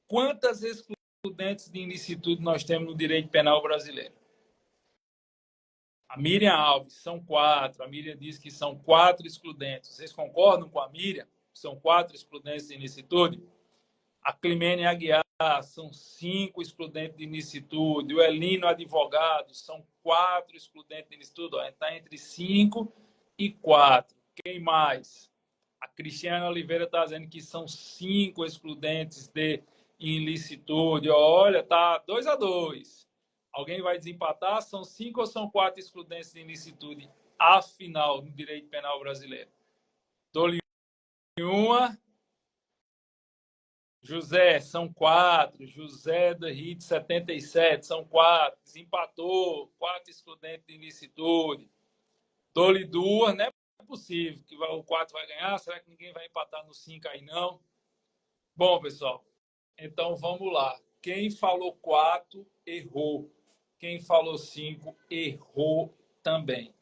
Quantas excludentes de ilicitude nós temos no direito penal brasileiro? A Miriam Alves, são 4. A Miriam diz que são 4 excludentes. Vocês concordam com a Miriam? São 4 excludentes de ilicitude? A Climene Aguiar, são 5 excludentes de ilicitude. O Elino Advogado, são 4 excludentes de ilicitude. Está entre 5 e 4. Quem mais? A Cristiana Oliveira está dizendo que são 5 excludentes de ilicitude. Olha, tá 2-2. Alguém vai desempatar? São 5 ou são 4 excludentes de ilicitude? Afinal, no direito penal brasileiro. Dou-lhe uma. José, são 4. José da RIT 77, são 4. Desempatou, 4 excludentes de ilicitude. Dou-lhe 2, não é possível que o 4 vai ganhar. Será que ninguém vai empatar no 5 aí, não? Bom, pessoal, então vamos lá. Quem falou 4, errou. Quem falou 5, errou também.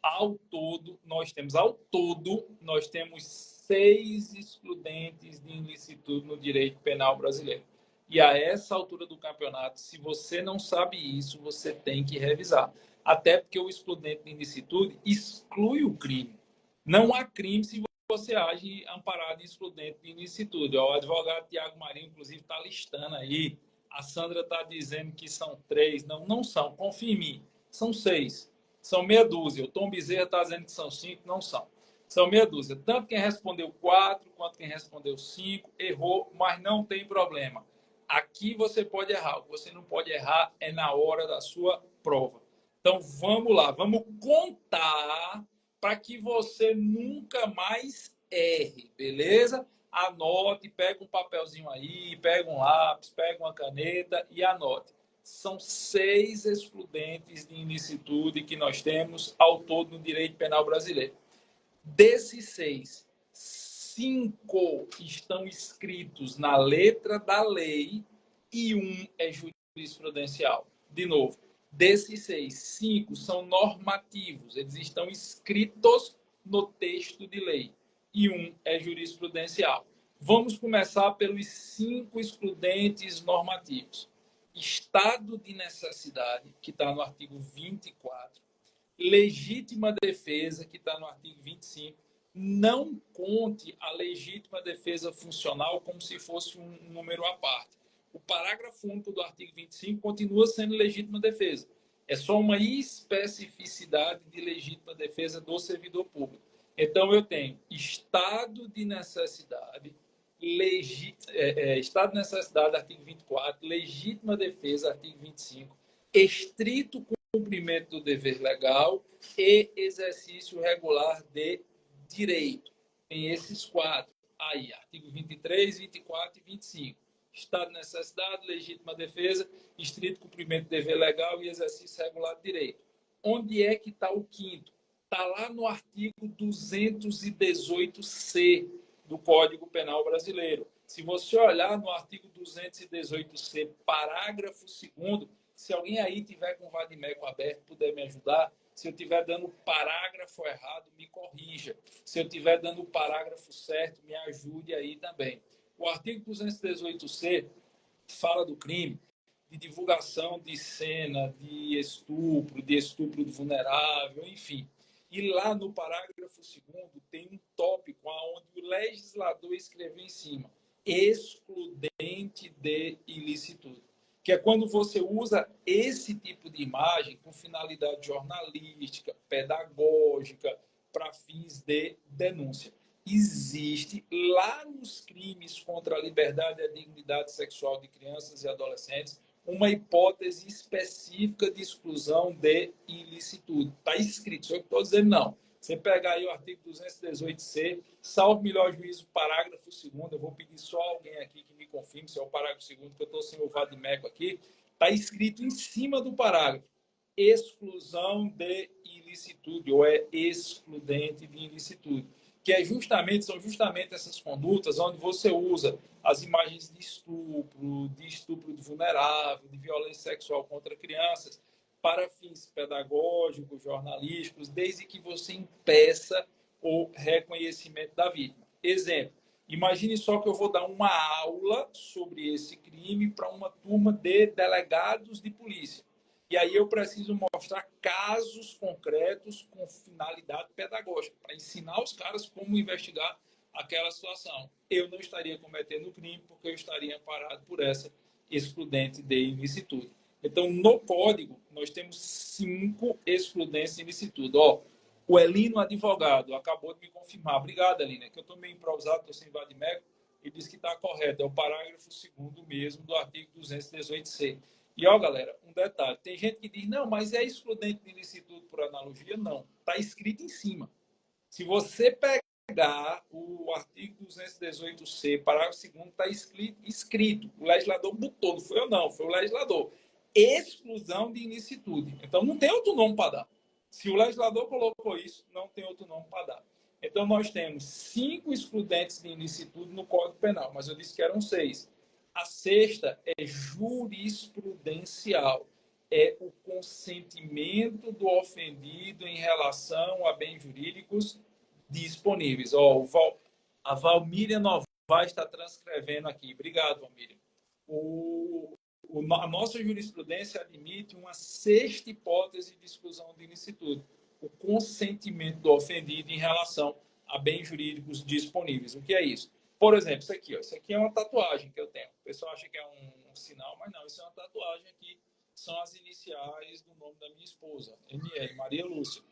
Ao todo, nós temos 6 excludentes de ilicitude no direito penal brasileiro. E a essa altura do campeonato, se você não sabe isso, você tem que revisar. Até porque o excludente de ilicitude exclui o crime. Não há crime se você age amparado em excludente de ilicitude. O advogado Tiago Marinho, inclusive, está listando aí. A Sandra está dizendo que são 3. Não, não são. Confia em mim. São 6. São meia dúzia. O Tom Bezerra está dizendo que são 5. Não são. São meia dúzia. Tanto quem respondeu 4 quanto quem respondeu 5 errou, mas não tem problema. Aqui você pode errar. O que você não pode errar é na hora da sua prova. Então, vamos lá. Vamos contar para que você nunca mais erre, beleza? Anote, pega um papelzinho aí, pega um lápis, pega uma caneta e anote. São 6 excludentes de ilicitude que nós temos ao todo no direito penal brasileiro. Desses 6, 5 estão escritos na letra da lei e 1 é jurisprudencial. De novo, desses 6, 5 são normativos, eles estão escritos no texto de lei e 1 é jurisprudencial. Vamos começar pelos 5 excludentes normativos. Estado de necessidade, que está no artigo 24. Legítima defesa, que está no artigo 25. Não conte a legítima defesa funcional como se fosse um número à parte. O parágrafo único do artigo 25 continua sendo legítima defesa. É só uma especificidade de legítima defesa do servidor público. Então, eu tenho estado de necessidade, estado de necessidade, artigo 24, legítima defesa, artigo 25, estrito cumprimento do dever legal e exercício regular de direito. Tem esses 4 aí, artigo 23, 24 e 25. Estado de necessidade, legítima defesa, estrito cumprimento do dever legal e exercício regular de direito. Onde é que está o 5º? Está lá no artigo 218C do Código Penal Brasileiro. Se você olhar no artigo 218C, parágrafo 2º, se alguém aí tiver com o vadimeco aberto, puder me ajudar, se eu estiver dando o parágrafo errado, me corrija. Se eu estiver dando o parágrafo certo, me ajude aí também. O artigo 218C fala do crime de divulgação de cena, de estupro de vulnerável, enfim. E lá no parágrafo 2º tem um tópico onde o legislador escreveu em cima, excludente de ilicitude, que é quando você usa esse tipo de imagem com finalidade jornalística, pedagógica, para fins de denúncia. existe lá nos crimes contra a liberdade e a dignidade sexual de crianças e adolescentes uma hipótese específica de exclusão de ilicitude. Está escrito, só que estou dizendo não. Você pegar aí o artigo 218C, salvo melhor juízo, parágrafo 2º, eu vou pedir só alguém aqui que me confirme se é o parágrafo 2º, que eu estou sem o vadimeco aqui, está escrito em cima do parágrafo, exclusão de ilicitude, ou é excludente de ilicitude, que são justamente essas condutas onde você usa as imagens de estupro de vulnerável, de violência sexual contra crianças, para fins pedagógicos, jornalísticos, desde que você impeça o reconhecimento da vítima. Exemplo, imagine só que eu vou dar uma aula sobre esse crime para uma turma de delegados de polícia. E aí eu preciso mostrar casos concretos com finalidade pedagógica, para ensinar os caras como investigar aquela situação. Eu não estaria cometendo crime porque eu estaria amparado por essa excludente de ilicitude. Então, no código, nós temos 5 excludentes de ilicitude. Ó, o Elino, advogado, acabou de me confirmar. Obrigado, Elino. É que eu estou meio improvisado, estou sem vadimeco. Ele disse que está correto. É o parágrafo 2º mesmo do artigo 218C. E, ó, galera, um detalhe. Tem gente que diz, não, mas é excludente de ilicitude por analogia? Não. Está escrito em cima. Se você pegar o artigo 218C, parágrafo 2º, está escrito. O legislador botou, não foi eu não, foi o legislador. Exclusão de ilicitude. Então, não tem outro nome para dar. Se o legislador colocou isso, não tem outro nome para dar. Então, nós temos 5 excludentes de ilicitude no Código Penal, mas eu disse que eram 6. A sexta é jurisprudencial. É o consentimento do ofendido em relação a bens jurídicos disponíveis. Ó, a Valmíria Novaes está transcrevendo aqui. Obrigado, Valmíria. A nossa jurisprudência admite uma sexta hipótese de exclusão de ilicitude, o consentimento do ofendido em relação a bens jurídicos disponíveis. O que é isso? Por exemplo, isso aqui, ó, isso aqui é uma tatuagem que eu tenho. O pessoal acha que é um sinal, mas não, isso é uma tatuagem aqui, são as iniciais do nome da minha esposa, ML, Maria Lúcia.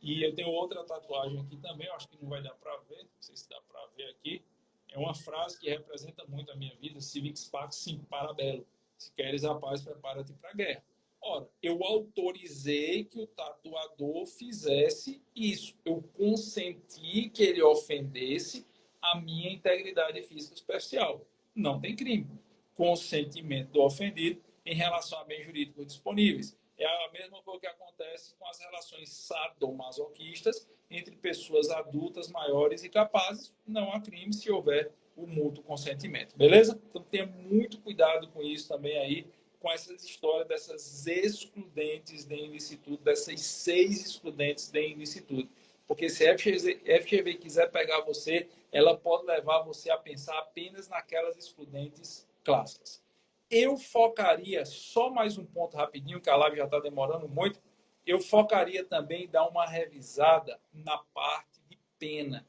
E eu tenho outra tatuagem aqui também, eu acho que não vai dar para ver, não sei se dá para ver aqui. É uma frase que representa muito a minha vida, Civix Pax Sim Parabelo. Se queres a paz, prepara-te para a guerra. Ora, eu autorizei que o tatuador fizesse isso. Eu consenti que ele ofendesse a minha integridade física especial. Não tem crime. Consentimento do ofendido em relação a bens jurídicos disponíveis. É a mesma coisa que acontece com as relações sadomasoquistas entre pessoas adultas, maiores e capazes. Não há crime se houver o mútuo consentimento. Beleza? Então tenha muito cuidado com isso também aí, com essas histórias dessas excludentes de ilicitude, dessas 6 excludentes de ilicitude. Porque se a FGV quiser pegar você, ela pode levar você a pensar apenas naquelas excludentes clássicas. Eu focaria, só mais um ponto rapidinho, que a live já está demorando muito, eu focaria também em dar uma revisada na parte de pena,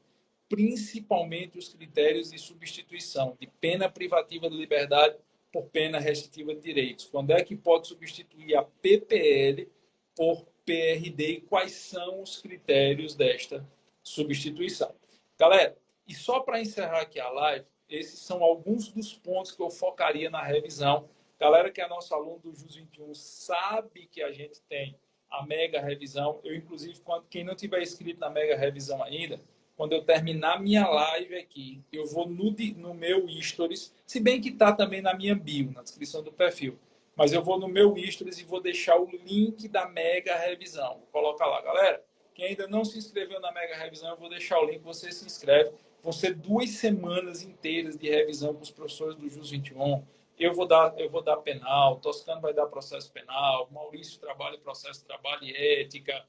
principalmente os critérios de substituição, de pena privativa de liberdade por pena restritiva de direitos. Quando é que pode substituir a PPL por PRD e quais são os critérios desta substituição? Galera, e só para encerrar aqui a live, esses são alguns dos pontos que eu focaria na revisão. Galera que é nosso aluno do JUS 21 sabe que a gente tem a mega revisão. Eu, inclusive, quem não tiver inscrito na mega revisão ainda, quando eu terminar minha live aqui, eu vou no meu Stories, se bem que está também na minha bio, na descrição do perfil, mas eu vou no meu Stories e vou deixar o link da mega revisão. Vou colocar lá, galera. Quem ainda não se inscreveu na mega revisão, eu vou deixar o link, você se inscreve. Vão ser 2 semanas inteiras de revisão com os professores do JUS 21. Eu vou dar penal, Toscano vai dar processo penal, Maurício trabalha processo de trabalho e ética,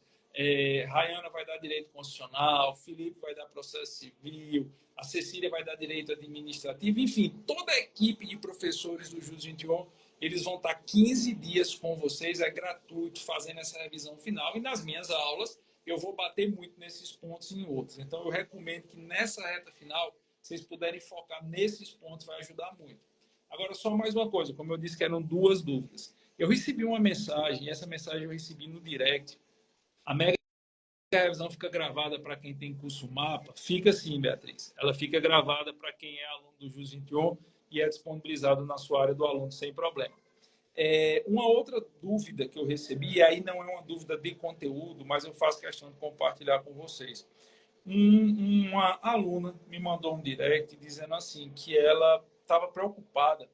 Rayana vai dar direito constitucional, Felipe vai dar processo civil, a Cecília vai dar direito administrativo, enfim, toda a equipe de professores do JUS 21, eles vão estar 15 dias com vocês, é gratuito, fazendo essa revisão final, e nas minhas aulas eu vou bater muito nesses pontos e em outros. Então, eu recomendo que nessa reta final, vocês puderem focar nesses pontos, vai ajudar muito. Agora, só mais uma coisa, como eu disse que eram 2 dúvidas. Eu recebi uma mensagem, e essa mensagem eu recebi no direct. A Mega A revisão fica gravada para quem tem curso mapa? Fica sim, Beatriz. Ela fica gravada para quem é aluno do JUS 21 e é disponibilizado na sua área do aluno sem problema. Uma outra dúvida que eu recebi, e aí não é uma dúvida de conteúdo, mas eu faço questão de compartilhar com vocês. Uma aluna me mandou um direct dizendo assim que ela estava preocupada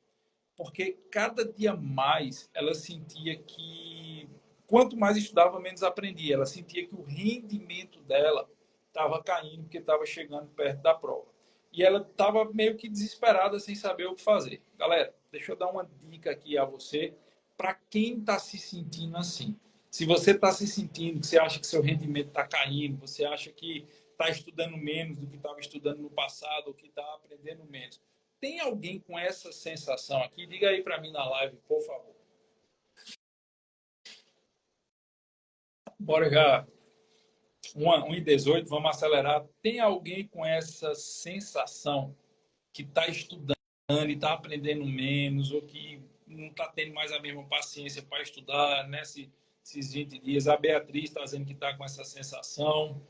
porque cada dia mais ela sentia que quanto mais estudava, menos aprendia. Ela sentia que o rendimento dela estava caindo porque estava chegando perto da prova. E ela estava meio que desesperada, sem saber o que fazer. Galera, deixa eu dar uma dica aqui a você, para quem está se sentindo assim. Se você está se sentindo que você acha que seu rendimento está caindo, você acha que está estudando menos do que estava estudando no passado, ou que está aprendendo menos, tem alguém com essa sensação aqui? Diga aí para mim na live, por favor. Bora já. 1h18, vamos acelerar. Tem alguém com essa sensação que está estudando e está aprendendo menos, ou que não está tendo mais a mesma paciência para estudar nesses 20 dias? A Beatriz está dizendo que está com essa sensação.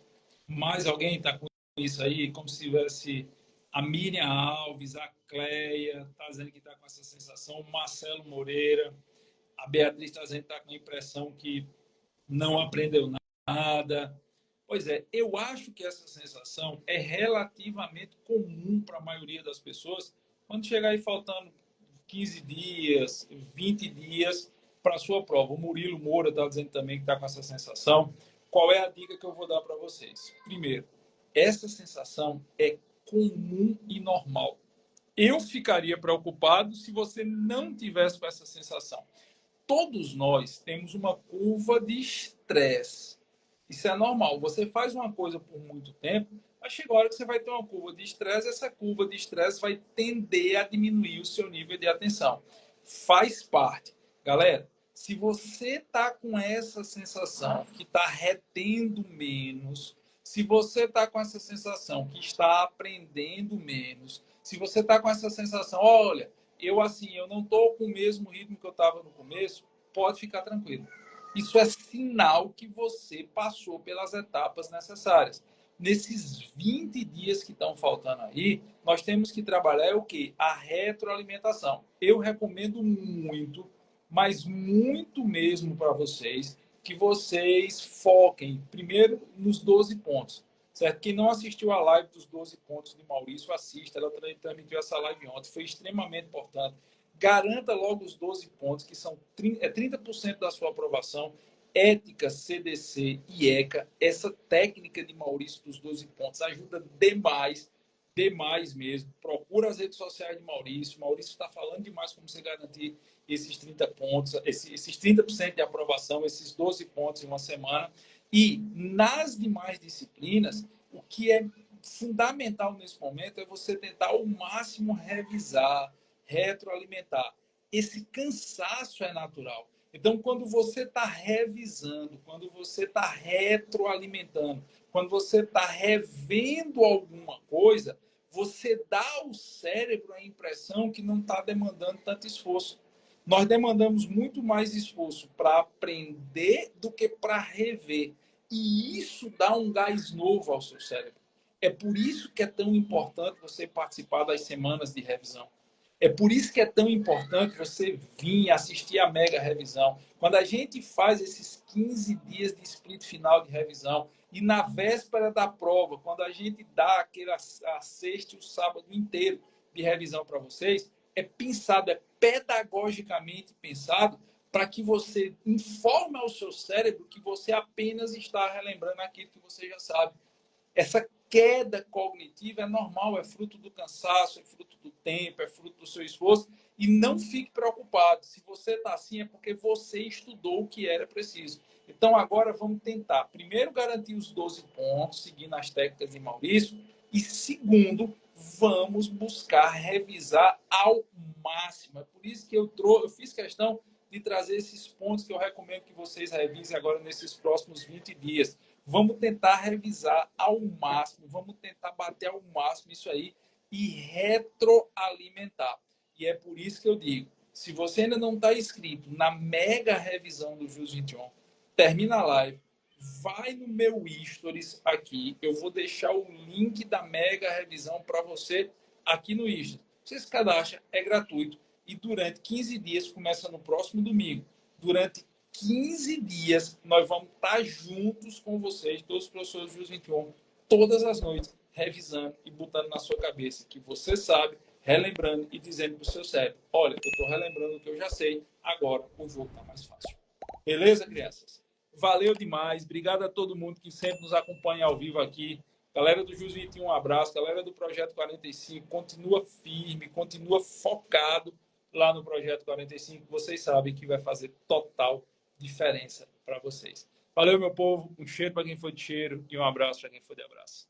Mais alguém está com isso aí? Como se tivesse a Miriam Alves, a Cleia, está dizendo que está com essa sensação. O Marcelo Moreira. A Beatriz está dizendo que está com a impressão que não aprendeu nada. Pois é, eu acho que essa sensação é relativamente comum para a maioria das pessoas quando chegar aí faltando 15 dias, 20 dias para a sua prova. O Murilo Moura está dizendo também que está com essa sensação. Qual é a dica que eu vou dar para vocês? Primeiro, essa sensação é comum e normal. Eu ficaria preocupado se você não tivesse com essa sensação. Todos nós temos uma curva de estresse. Isso é normal. Você faz uma coisa por muito tempo, mas chega a hora que você vai ter uma curva de estresse, essa curva de estresse vai tender a diminuir o seu nível de atenção. Faz parte. Galera, se você está com essa sensação que está retendo menos, se você está com essa sensação que está aprendendo menos, se você está com essa sensação, olha, eu não estou com o mesmo ritmo que eu estava no começo, pode ficar tranquilo. Isso é sinal que você passou pelas etapas necessárias. Nesses 20 dias que estão faltando aí, nós temos que trabalhar o quê? A retroalimentação. Eu recomendo muito, mas muito mesmo para vocês, que vocês foquem primeiro nos 12 pontos. Certo? Quem não assistiu a live dos 12 pontos de Maurício, assista. Ela transmitiu essa live ontem. Foi extremamente importante. Garanta logo os 12 pontos, que são 30% da sua aprovação. Ética, CDC e ECA. Essa técnica de Maurício dos 12 pontos ajuda demais, demais mesmo. Procura as redes sociais de Maurício. Maurício está falando demais como você garantir esses 30 pontos, esses 30% de aprovação, esses 12 pontos em uma semana. E nas demais disciplinas, o que é fundamental nesse momento é você tentar ao máximo revisar, retroalimentar. Esse cansaço é natural. Então, quando você está revisando, quando você está retroalimentando, quando você está revendo alguma coisa, você dá ao cérebro a impressão que não está demandando tanto esforço. Nós demandamos muito mais esforço para aprender do que para rever. E isso dá um gás novo ao seu cérebro. É por isso que é tão importante você participar das semanas de revisão. É por isso que é tão importante você vir assistir a mega revisão. Quando a gente faz esses 15 dias de split final de revisão e na véspera da prova, quando a gente dá a sexta e o sábado inteiro de revisão para vocês, é pensado, é pedagogicamente pensado para que você informe ao seu cérebro que você apenas está relembrando aquilo que você já sabe. Essa queda cognitiva é normal, é fruto do cansaço, é fruto do tempo, é fruto do seu esforço. E não fique preocupado. Se você está assim, é porque você estudou o que era preciso. Então, agora vamos tentar, primeiro, garantir os 12 pontos, seguindo as técnicas de Maurício. E, segundo, vamos buscar revisar ao máximo. É por isso que eu fiz questão de trazer esses pontos que eu recomendo que vocês revisem agora nesses próximos 20 dias. Vamos tentar revisar ao máximo, vamos tentar bater ao máximo isso aí e retroalimentar. E é por isso que eu digo, se você ainda não está inscrito na mega revisão do JUS 21, termina a live, vai no meu Stories aqui, eu vou deixar o link da mega revisão para você aqui no Stories. Você se cadastra, é gratuito e durante 15 dias, começa no próximo domingo, durante 15 dias nós vamos estar juntos com vocês, todos os professores do Jus 21, todas as noites, revisando e botando na sua cabeça que você sabe, relembrando e dizendo para o seu cérebro, olha, eu estou relembrando o que eu já sei, agora o jogo está mais fácil. Beleza, crianças? Valeu demais. Obrigado a todo mundo que sempre nos acompanha ao vivo aqui. Galera do Jus 21, um abraço. Galera do Projeto 45, continua firme, continua focado lá no Projeto 45. Vocês sabem que vai fazer total diferença para vocês. Valeu, meu povo. Um cheiro para quem foi de cheiro e um abraço para quem foi de abraço.